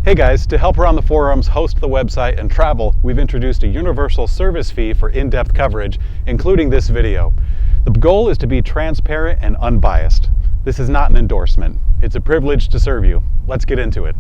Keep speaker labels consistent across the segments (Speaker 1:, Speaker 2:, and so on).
Speaker 1: Hey guys, to help run the forums, host the website, and travel, we've introduced a universal service fee for in-depth coverage, including this video. The goal is to be transparent and unbiased. This is not an endorsement. It's a privilege to serve you. Let's get into it.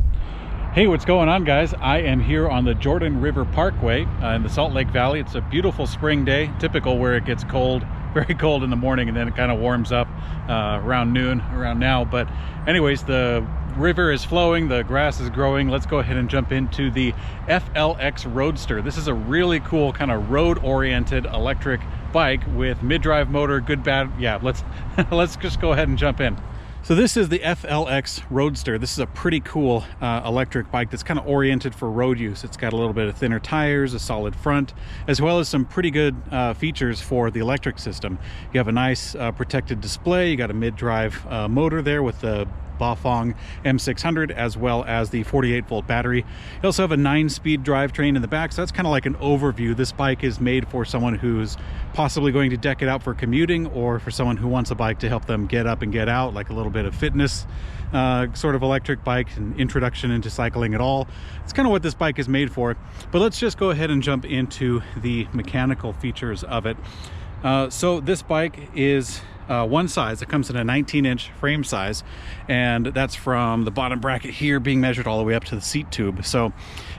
Speaker 2: Hey, what's going on, guys? I am here on the Jordan River Parkway in the Salt Lake Valley. It's a beautiful spring day, typical where it gets cold, very cold in the morning, and then it kind of warms up around noon, around now. But anyways, the river is flowing, the grass is growing. Let's go ahead and jump into the FLX Roadster. This is a really cool kind of road-oriented electric bike with mid-drive motor, good, bad. Yeah, let's just go ahead and jump in. So this is the FLX Roadster. This is a pretty cool electric bike that's kind of oriented for road use. It's got a little bit of thinner tires, a solid front, as well as some pretty good features for the electric system. You have a nice protected display. You got a mid-drive motor there with the Bafang M600, as well as the 48-volt battery. You also have a 9-speed drivetrain in the back, so that's kind of like an overview. This bike is made for someone who's possibly going to deck it out for commuting, or for someone who wants a bike to help them get up and get out, like a little bit of fitness sort of electric bike and introduction into cycling at all. It's kind of what this bike is made for. But let's just go ahead and jump into the mechanical features of it. So this bike is one size. It comes in a 19-inch frame size, and that's from the bottom bracket here being measured all the way up to the seat tube. So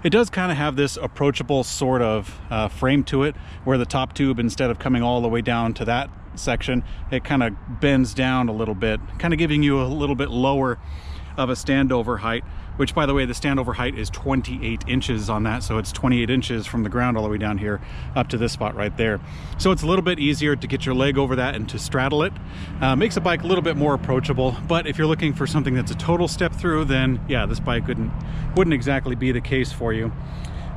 Speaker 2: it does kind of have this approachable sort of frame to it, where the top tube, instead of coming all the way down to that section, it kind of bends down a little bit, kind of giving you a little bit lower of a standover height, which, by the way, the standover height is 28 inches on that. So it's 28 inches from the ground all the way down here up to this spot right there. So it's a little bit easier to get your leg over that and to straddle it. Makes a bike a little bit more approachable. But if you're looking for something that's a total step through, then yeah, this bike wouldn't exactly be the case for you.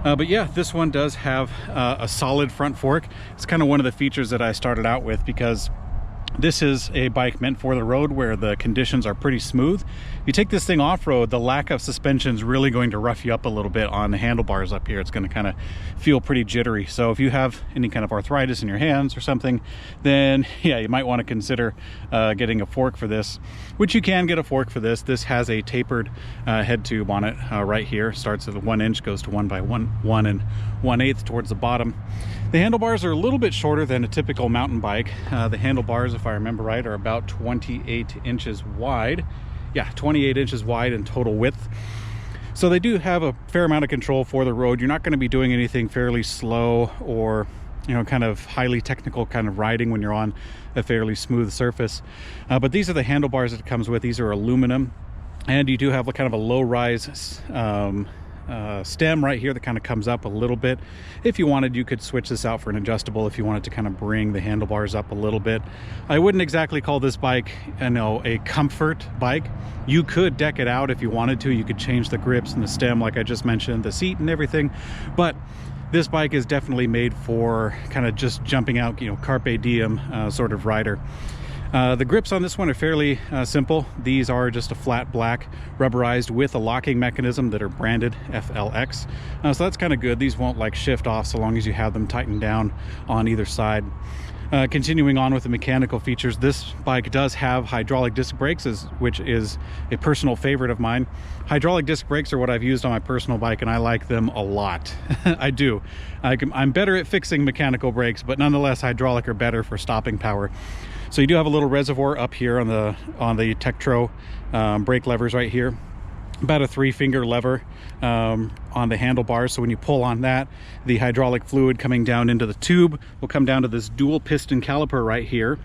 Speaker 2: But yeah, this one does have a solid front fork. It's kind of one of the features that I started out with, because this is a bike meant for the road where the conditions are pretty smooth. If you take this thing off-road, the lack of suspension is really going to rough you up a little bit on the handlebars up here. It's going to kind of feel pretty jittery. So if you have any kind of arthritis in your hands or something, then yeah, you might want to consider getting a fork for this, which you can get a fork for this. This has a tapered head tube on it right here. Starts at 1 inch, goes to 1 by 1 and 1/8 towards the bottom. The handlebars are a little bit shorter than a typical mountain bike. The handlebars, if I remember right, are about 28 inches wide. Yeah, 28 inches wide in total width. So they do have a fair amount of control for the road. You're not going to be doing anything fairly slow or, you know, kind of highly technical kind of riding when you're on a fairly smooth surface. But these are the handlebars that it comes with. These are aluminum, and you do have kind of a low-rise stem right here that kind of comes up a little bit. If you wanted, you could switch this out for an adjustable if you wanted to kind of bring the handlebars up a little bit. I wouldn't exactly call this bike, you know, a comfort bike. You could deck it out if you wanted to. You could change the grips and the stem, like I just mentioned, the seat and everything. But this bike is definitely made for kind of just jumping out, you know, carpe diem sort of rider. The grips on this one are fairly simple. These are just a flat black rubberized with a locking mechanism that are branded FLX. So that's kind of good. These won't like shift off so long as you have them tightened down on either side. Continuing on with the mechanical features, this bike does have hydraulic disc brakes, which is a personal favorite of mine. Hydraulic disc brakes are what I've used on my personal bike, and I like them a lot. I do. I'm better at fixing mechanical brakes, but nonetheless, hydraulic are better for stopping power. So you do have a little reservoir up here on the Tektro brake levers right here. About a 3-finger lever on the handlebars. So when you pull on that, the hydraulic fluid coming down into the tube will come down to this dual piston caliper right here.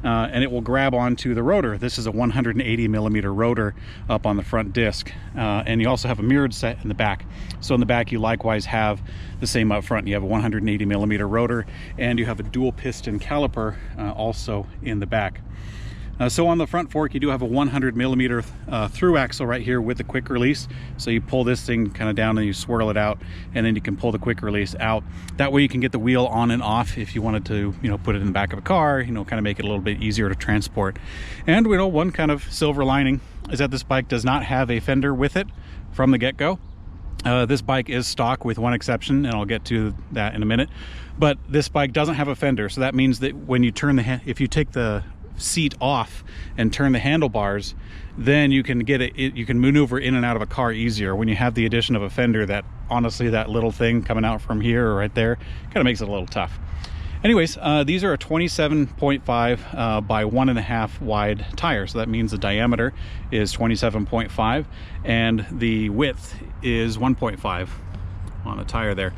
Speaker 2: And it will grab onto the rotor. This is a 180 millimeter rotor up on the front disc. And you also have a mirrored set in the back. So in the back, you likewise have the same up front. You have a 180 millimeter rotor, and you have a dual piston caliper also in the back. So on the front fork, you do have a 100 millimeter through axle right here with the quick release. So you pull this thing kind of down and you swirl it out, and then you can pull the quick release out. That way you can get the wheel on and off if you wanted to, you know, put it in the back of a car, you know, kind of make it a little bit easier to transport. And you know, one kind of silver lining is that this bike does not have a fender with it from the get-go. This bike is stock with one exception, and I'll get to that in a minute. But this bike doesn't have a fender, so that means that when you turn if you take the seat off and turn the handlebars, then you can get it, you can maneuver in and out of a car easier. When you have the addition of a fender, that honestly, that little thing coming out from here or right there kind of makes it a little tough. Anyways, these are a 27.5 by 1.5 wide tire. So that means the diameter is 27.5 and the width is 1.5 on a tire there.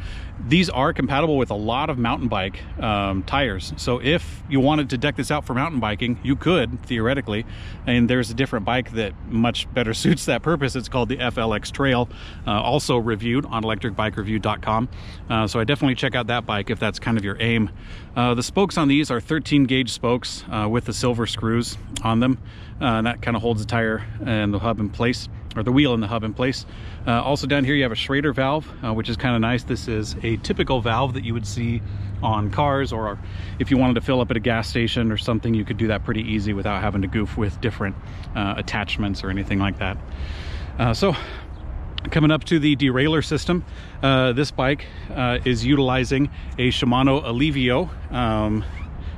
Speaker 2: These are compatible with a lot of mountain bike tires. So if you wanted to deck this out for mountain biking, you could theoretically. And there's a different bike that much better suits that purpose. It's called the FLX Trail, also reviewed on ElectricBikeReview.com. So I definitely check out that bike if that's kind of your aim. The spokes on these are 13 gauge spokes with the silver screws on them. And that kind of holds the tire and the hub in place, or the wheel and the hub in place. Also down here you have a Schrader valve, which is kind of nice. This is a typical valve that you would see on cars, or if you wanted to fill up at a gas station or something, you could do that pretty easy without having to goof with different attachments or anything like that. So coming up to the derailleur system, this bike is utilizing a Shimano Alivio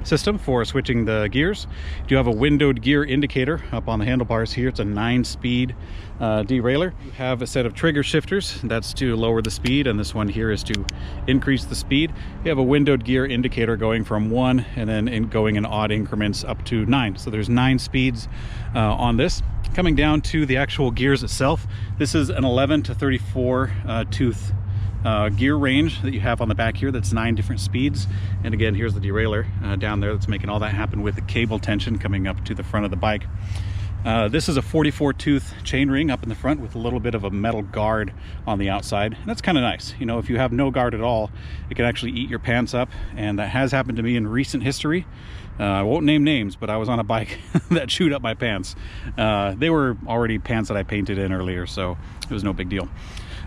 Speaker 2: system for switching the gears. You do have a windowed gear indicator up on the handlebars here. It's a 9-speed derailleur. You have a set of trigger shifters. That's to lower the speed, and this one here is to increase the speed. You have a windowed gear indicator going from 1 and then going in odd increments up to 9. So there's 9 speeds on this. Coming down to the actual gears itself, this is an 11 to 34 tooth gear range that you have on the back here. That's 9 different speeds. And again, here's the derailleur down there that's making all that happen with the cable tension coming up to the front of the bike. This is a 44 tooth chain ring up in the front with a little bit of a metal guard on the outside. And that's kind of nice. You know, if you have no guard at all, it can actually eat your pants up, and that has happened to me in recent history. I won't name names, but I was on a bike that chewed up my pants. They were already pants that I painted in earlier, so it was no big deal.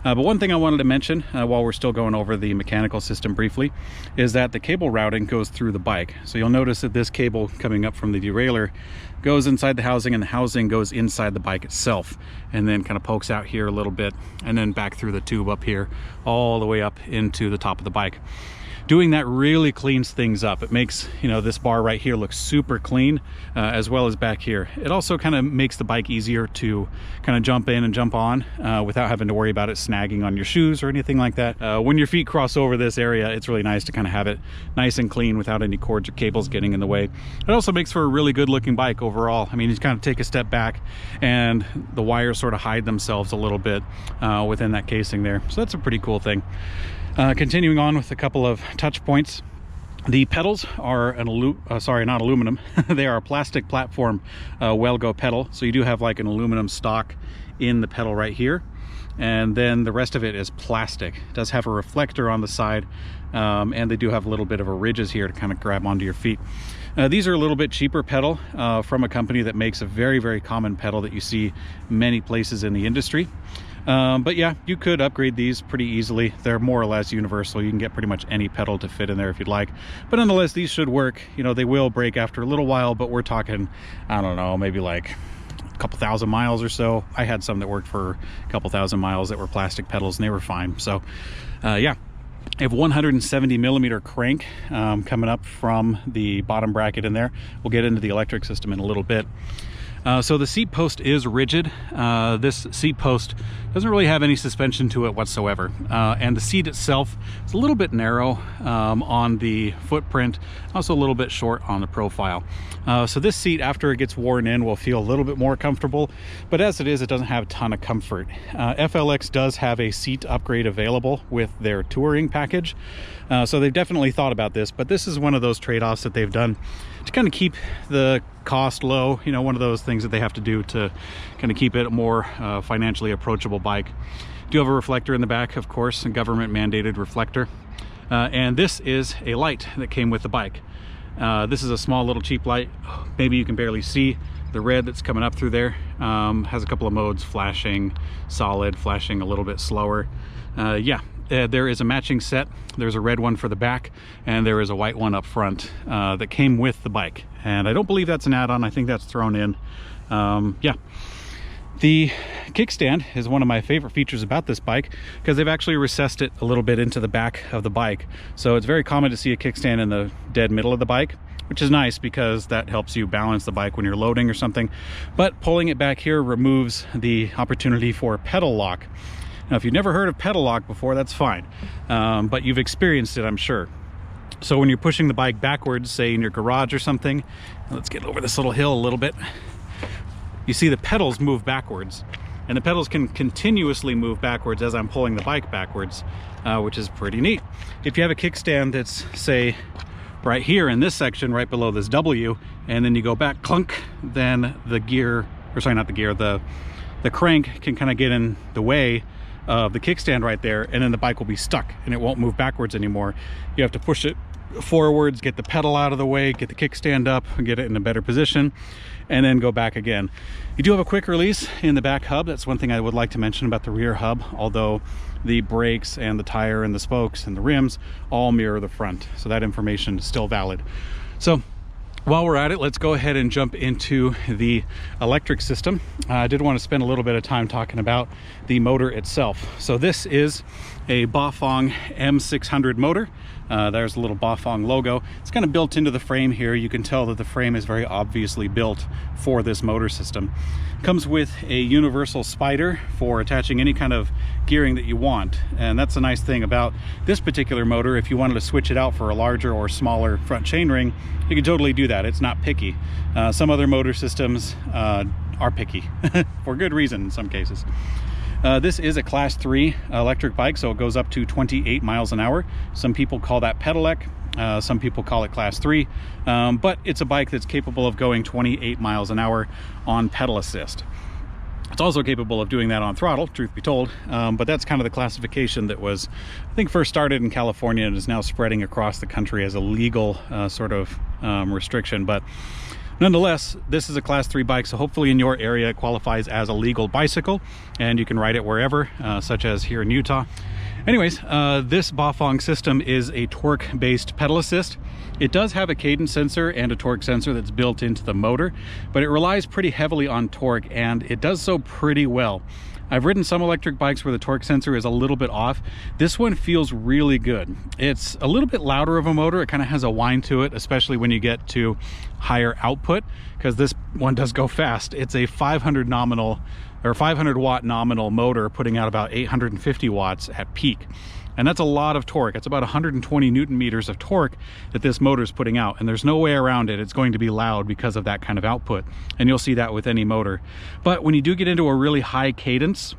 Speaker 2: But one thing I wanted to mention while we're still going over the mechanical system briefly is that the cable routing goes through the bike. So you'll notice that this cable coming up from the derailleur goes inside the housing, and the housing goes inside the bike itself, and then kind of pokes out here a little bit and then back through the tube up here all the way up into the top of the bike. Doing that really cleans things up. It makes, you know, this bar right here look super clean, as well as back here. It also kind of makes the bike easier to kind of jump in and jump on without having to worry about it snagging on your shoes or anything like that. When your feet cross over this area, it's really nice to kind of have it nice and clean without any cords or cables getting in the way. It also makes for a really good looking bike overall. I mean, you kind of take a step back and the wires sort of hide themselves a little bit within that casing there. So that's a pretty cool thing. Continuing on with a couple of touch points. The pedals are an not aluminum. They are a plastic platform Well-Go pedal. So you do have like an aluminum stock in the pedal right here, and then the rest of it is plastic. It does have a reflector on the side, and they do have a little bit of a ridges here to kind of grab onto your feet. These are a little bit cheaper pedal from a company that makes a very, very common pedal that you see many places in the industry. But yeah, you could upgrade these pretty easily. They're more or less universal. You can get pretty much any pedal to fit in there if you'd like. But nonetheless, these should work. You know, they will break after a little while, but we're talking, I don't know, maybe like a couple thousand miles or so. I had some that worked for a couple thousand miles that were plastic pedals, and they were fine. So yeah. I have 170 millimeter crank coming up from the bottom bracket in there. We'll get into the electric system in a little bit. So the seat post is rigid. This seat post doesn't really have any suspension to it whatsoever. And the seat itself is a little bit narrow on the footprint, also a little bit short on the profile. So this seat, after it gets worn in, will feel a little bit more comfortable, but as it is, it doesn't have a ton of comfort. FLX does have a seat upgrade available with their touring package. So they've definitely thought about this, but this is one of those trade-offs that they've done to kind of keep the cost low. You know, one of those things that they have to do to kind of keep it a more financially approachable bike. Do have a reflector in the back, of course, a government mandated reflector. And this is a light that came with the bike. This is a small little cheap light. Maybe you can barely see the red that's coming up through there. Has a couple of modes: flashing solid, flashing a little bit slower. Yeah. There is a matching set. There's a red one for the back, and there is a white one up front that came with the bike. And I don't believe that's an add-on. I think that's thrown in. Yeah. The kickstand is one of my favorite features about this bike because they've actually recessed it a little bit into the back of the bike. So it's very common to see a kickstand in the dead middle of the bike. which is nice because that helps you balance the bike when you're loading or something. But pulling it back here removes the opportunity for pedal lock. Now, if you've never heard of pedal lock before, that's fine, but you've experienced it, I'm sure. So when you're pushing the bike backwards, say in your garage or something, let's get over this little hill a little bit, you see the pedals move backwards, and the pedals can continuously move backwards as I'm pulling the bike backwards, which is pretty neat. If you have a kickstand that's, say, right here in this section, right below this W, and then you go back, clunk, then the gear, or sorry, not the gear, the crank can kind of get in the way of the kickstand right there, and then the bike will be stuck and it won't move backwards anymore. You have to push it forwards, get the pedal out of the way, get the kickstand up, and get it in a better position, and then go back again. You do have a quick release in the back hub. That's one thing I would like to mention about the rear hub, although the brakes and the tire and the spokes and the rims all mirror the front, so that information is still valid. So while we're at it, let's go ahead and jump into the electric system. I did want to spend a little bit of time talking about the motor itself. So this is a Bafang M600 motor. There's a little Bafang logo. It's kind of built into the frame here. You can tell that the frame is very obviously built for this motor system. Comes with a universal spider for attaching any kind of gearing that you want, and that's a nice thing about this particular motor. If you wanted to switch it out for a larger or smaller front chainring, you can totally do that. It's not picky. Some other motor systems are picky for good reason in some cases. This is a class 3 electric bike, so it goes up to 28 miles an hour. Some people call that pedelec, some people call it class 3, but it's a bike that's capable of going 28 miles an hour on pedal assist. It's also capable of doing that on throttle, truth be told, but that's kind of the classification that was, I think, first started in California and is now spreading across the country as a legal sort of restriction. But nonetheless, this is a class 3 bike, so hopefully in your area it qualifies as a legal bicycle and you can ride it wherever, such as here in Utah. Anyways, this Bafang system is a torque-based pedal assist. It does have a cadence sensor and a torque sensor that's built into the motor, but it relies pretty heavily on torque, and it does so pretty well. I've ridden some electric bikes where the torque sensor is a little bit off. This one feels really good. It's a little bit louder of a motor. It kind of has a whine to it, especially when you get to higher output, because this one does go fast. It's a 500 watt nominal motor, putting out about 850 watts at peak. And that's a lot of torque. It's about 120 Newton meters of torque that this motor is putting out, and there's no way around it. It's going to be loud because of that kind of output, and you'll see that with any motor. But when you do get into a really high cadence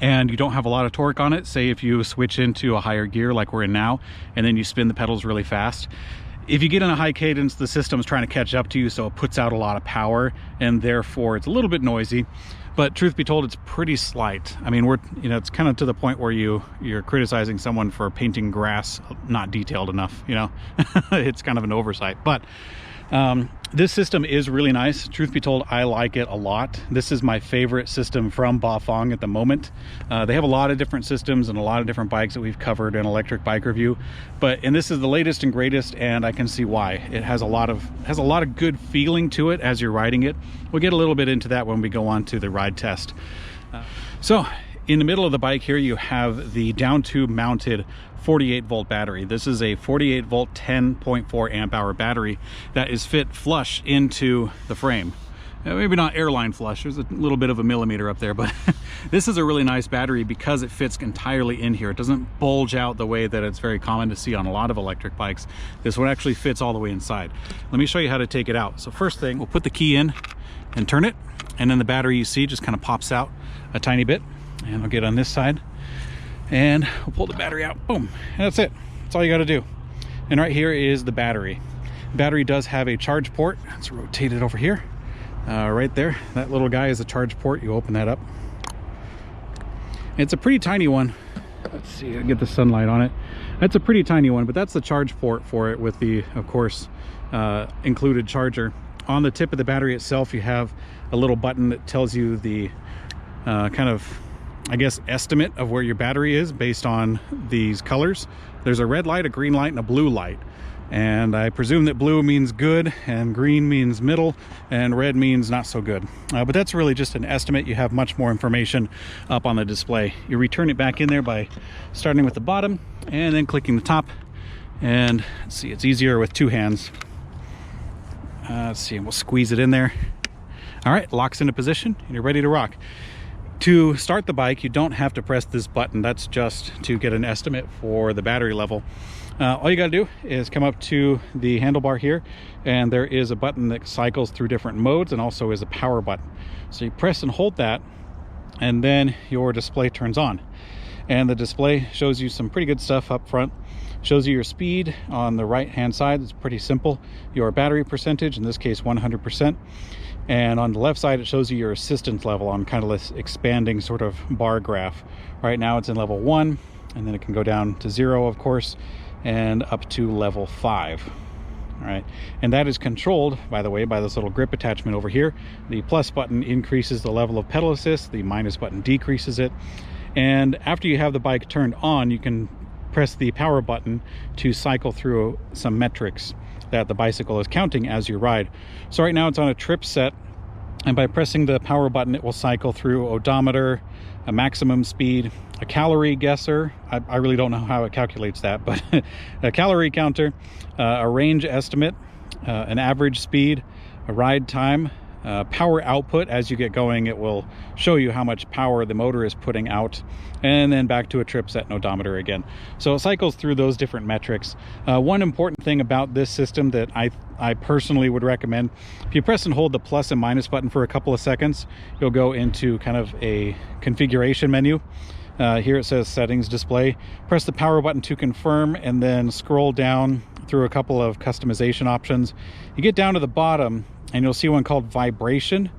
Speaker 2: and you don't have a lot of torque on it, say if you switch into a higher gear like we're in now, and then you spin the pedals really fast, if you get in a high cadence, the system's trying to catch up to you, so it puts out a lot of power, and therefore it's a little bit noisy. But truth be told, it's pretty slight. I mean, it's kind of to the point where you're criticizing someone for painting grass not detailed enough, It's kind of an oversight. But this system is really nice. Truth be told, I like it a lot. This is my favorite system from Bafang at the moment. They have a lot of different systems and a lot of different bikes that we've covered in Electric Bike Review, and this is the latest and greatest, and I can see why. It has a lot of good feeling to it as you're riding it. We'll get a little bit into that when we go on to the ride test. So in the middle of the bike here, you have the down tube mounted 48 volt battery. This is a 48 volt 10.4 amp hour battery that is fit flush into the frame. Maybe not airline flush, there's a little bit of a millimeter up there, but this is a really nice battery because it fits entirely in here. It doesn't bulge out the way that it's very common to see on a lot of electric bikes. This one actually fits all the way inside. Let me show you how to take it out. So first thing, we'll put the key in and turn it, and then the battery, you see, just kind of pops out a tiny bit. And I'll get on this side and we'll pull the battery out. Boom, and that's it. That's all you got to do. And right here is the battery. The battery does have a charge port. Let's rotate it over here. Right there, that little guy is a charge port. You open that up. It's a pretty tiny one. Let's see, I'll get the sunlight on it. That's a pretty tiny one, but that's the charge port for it with the, of course, included charger. On the tip of the battery itself, you have a little button that tells you the kind of, I guess, estimate of where your battery is based on these colors. There's a red light, a green light, and a blue light. And I presume that blue means good, and green means middle, and red means not so good. But that's really just an estimate. You have much more information up on the display. You return it back in there by starting with the bottom and then clicking the top. And let's see, it's easier with two hands. Let's see, we'll squeeze it in there. All right, locks into position and you're ready to rock. To start the bike, you don't have to press this button. That's just to get an estimate for the battery level. All you got to do is come up to the handlebar here, and there is a button that cycles through different modes and also is a power button. So you press and hold that, and then your display turns on. And the display shows you some pretty good stuff up front. Shows you your speed on the right hand side. It's pretty simple. Your battery percentage, in this case 100%. And on the left side, it shows you your assistance level on kind of this expanding sort of bar graph. Right now it's in level 1, and then it can go down to 0, of course, and up to level 5. All right, and that is controlled, by the way, by this little grip attachment over here. The plus button increases the level of pedal assist, the minus button decreases it. And after you have the bike turned on, you can press the power button to cycle through some metrics that the bicycle is counting as you ride. So right now it's on a trip set, and by pressing the power button, it will cycle through odometer, a maximum speed, a calorie guesser. I really don't know how it calculates that, but a calorie counter, a range estimate, an average speed, a ride time, power output. As you get going, it will show you how much power the motor is putting out, and then back to a trip set and odometer again. So it cycles through those different metrics. One important thing about this system that I personally would recommend, if you press and hold the plus and minus button for a couple of seconds, you'll go into kind of a configuration menu. Here it says settings display. Press the power button to confirm, and then scroll down through a couple of customization options. You get down to the bottom and you'll see one called vibration.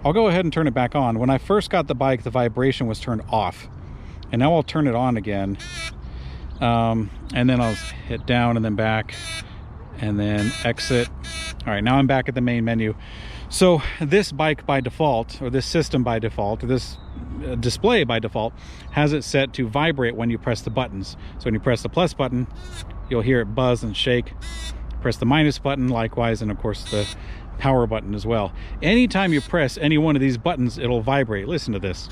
Speaker 2: I'll go ahead and turn it back on. When I first got the bike, the vibration was turned off, and now I'll turn it on again. And then I'll hit down and then back and then exit. All right, now I'm back at the main menu. So this bike by default, or this system by default, or this display by default, has it set to vibrate when you press the buttons. So when you press the plus button, you'll hear it buzz and shake. Press the minus button likewise, and of course the power button as well. Anytime you press any one of these buttons, it'll vibrate. Listen to this.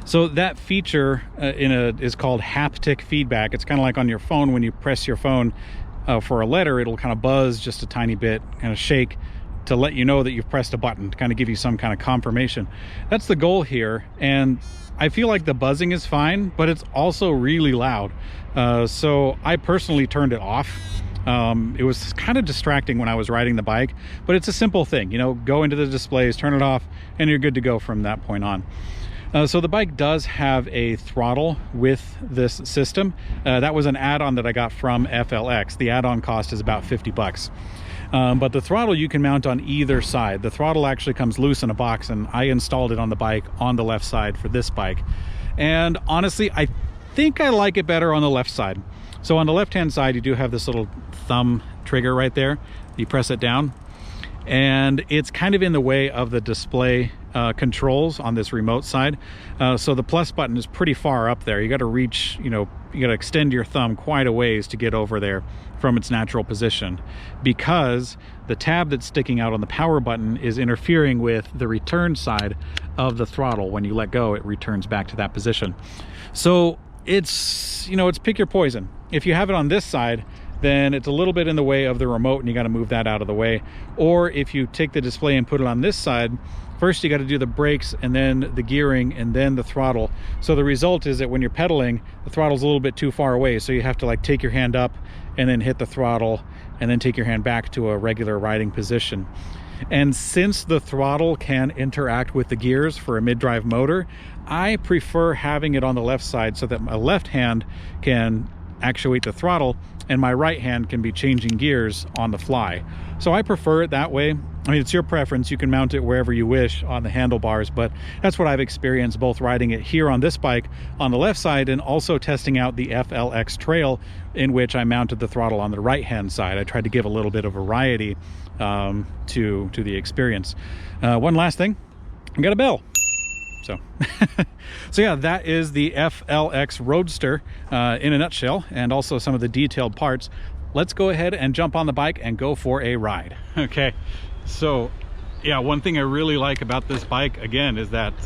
Speaker 2: So that feature is called haptic feedback. It's kind of like on your phone. When you press your phone for a letter, it'll kind of buzz just a tiny bit, kind of shake to let you know that you've pressed a button, to kind of give you some kind of confirmation. That's the goal here, and I feel like the buzzing is fine, but it's also really loud. So I personally turned it off. It was kind of distracting when I was riding the bike, but it's a simple thing, you know, go into the displays, turn it off, and you're good to go from that point on. So the bike does have a throttle with this system. That was an add-on that I got from FLX. The add-on cost is about 50 bucks. But the throttle you can mount on either side. The throttle actually comes loose in a box, and I installed it on the bike on the left side for this bike. And honestly, I think I like it better on the left side. So on the left-hand side, you do have this little thumb trigger right there. You press it down, and it's kind of in the way of the display controls on this remote side. So the plus button is pretty far up there. You got to reach, you know, you got to extend your thumb quite a ways to get over there from its natural position, because the tab that's sticking out on the power button is interfering with the return side of the throttle. When you let go, it returns back to that position. So it's, you know, it's pick your poison. If you have it on this side, then it's a little bit in the way of the remote, and you got to move that out of the way. Or if you take the display and put it on this side, first you got to do the brakes, and then the gearing, and then the throttle. So the result is that when you're pedaling, the throttle's a little bit too far away, so you have to like take your hand up and then hit the throttle, and then take your hand back to a regular riding position. And since the throttle can interact with the gears for a mid-drive motor, I prefer having it on the left side so that my left hand can actuate the throttle and my right hand can be changing gears on the fly. So I prefer it that way. I mean, it's your preference. You can mount it wherever you wish on the handlebars, but that's what I've experienced both riding it here on this bike on the left side and also testing out the FLX Trail, in which I mounted the throttle on the right hand side. I tried to give a little bit of variety to the experience. One last thing, I got a bell. So so yeah, that is the FLX Roadster in a nutshell, and also some of the detailed parts. Let's go ahead and jump on the bike and go for a ride. Okay, so yeah, one thing I really like about this bike, again, is that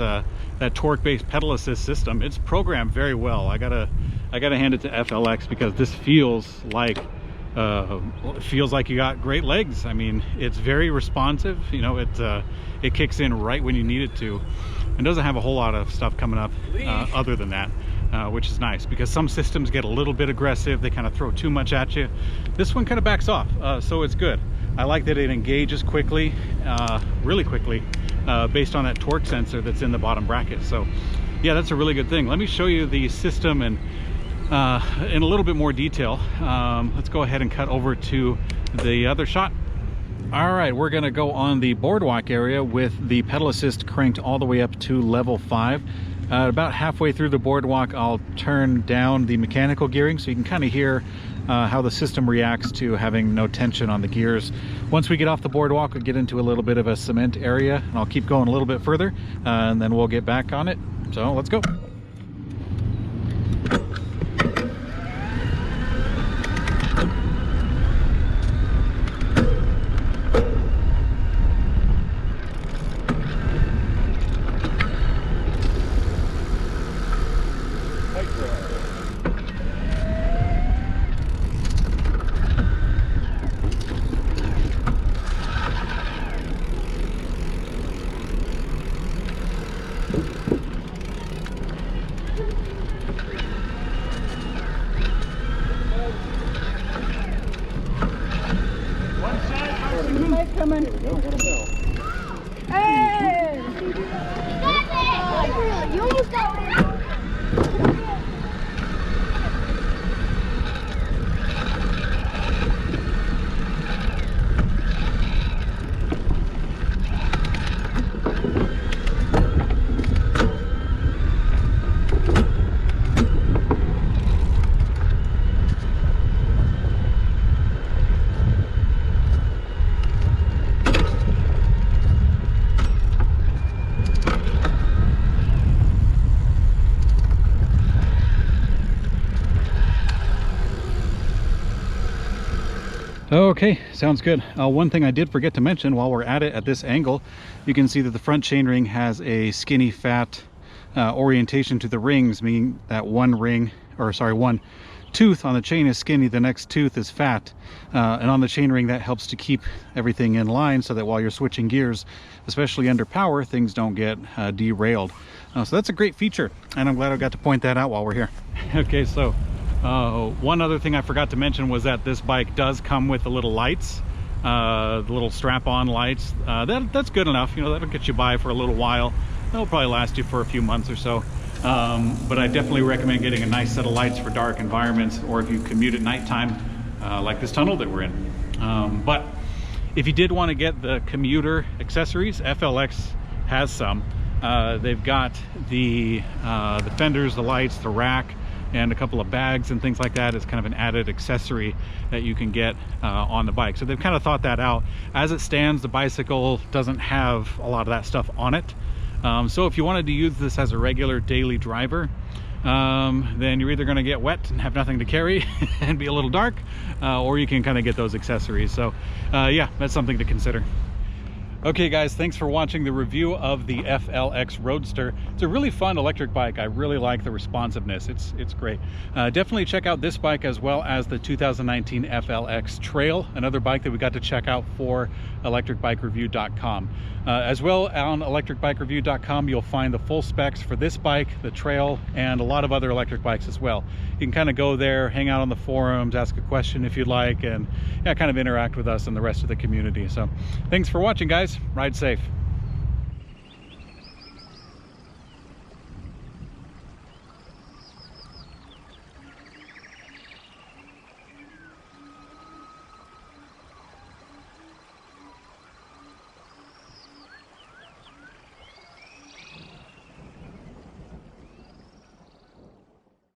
Speaker 2: that torque-based pedal assist system. It's programmed very well. I gotta hand it to FLX, because this feels like it feels like you got great legs. I mean, it's very responsive. You know, it kicks in right when you need it to, and doesn't have a whole lot of stuff coming up other than that, which is nice, because some systems get a little bit aggressive. They kind of throw too much at you. This one kind of backs off, so it's good. I like that it engages quickly, really quickly, based on that torque sensor that's in the bottom bracket. So yeah, that's a really good thing. Let me show you the system and in a little bit more detail. Let's go ahead and cut over to the other shot. All right, we're gonna go on the boardwalk area with the pedal assist cranked all the way up to level 5. About halfway through the boardwalk, I'll turn down the mechanical gearing so you can kind of hear how the system reacts to having no tension on the gears. Once we get off the boardwalk, we'll get into a little bit of a cement area, and I'll keep going a little bit further, and then we'll get back on it. So let's go.
Speaker 3: Coming.
Speaker 1: There we go. Let 'em know.
Speaker 3: Hey! You almost got it.
Speaker 2: Okay, sounds good. One thing I did forget to mention while we're at it, at this angle, you can see that the front chainring has a skinny fat orientation to the rings, meaning that one tooth on the chain is skinny, the next tooth is fat, and on the chainring that helps to keep everything in line so that while you're switching gears, especially under power, things don't get derailed. So that's a great feature, and I'm glad I got to point that out while we're here. Okay, so one other thing I forgot to mention was that this bike does come with the little lights, the little strap-on lights. That's good enough. You know, that'll get you by for a little while. That'll probably last you for a few months or so. But I definitely recommend getting a nice set of lights for dark environments, or if you commute at nighttime, like this tunnel that we're in. But if you did want to get the commuter accessories, FLX has some. They've got the fenders, the lights, the rack, and a couple of bags and things like that as kind of an added accessory that you can get on the bike. So they've kind of thought that out. As it stands, the bicycle doesn't have a lot of that stuff on it. So if you wanted to use this as a regular daily driver, then you're either going to get wet and have nothing to carry and be a little dark, or you can kind of get those accessories. So yeah, that's something to consider. Okay guys, thanks for watching the review of the FLX Roadster. It's a really fun electric bike. I really like the responsiveness. It's great. Definitely check out this bike as well as the 2019 FLX Trail, another bike that we got to check out for ElectricBikeReview.com. As well, on ElectricBikeReview.com, you'll find the full specs for this bike, the Trail, and a lot of other electric bikes as well. You can kind of go there, hang out on the forums, ask a question if you'd like, and yeah, kind of interact with us and the rest of the community. So thanks for watching, guys. Ride safe.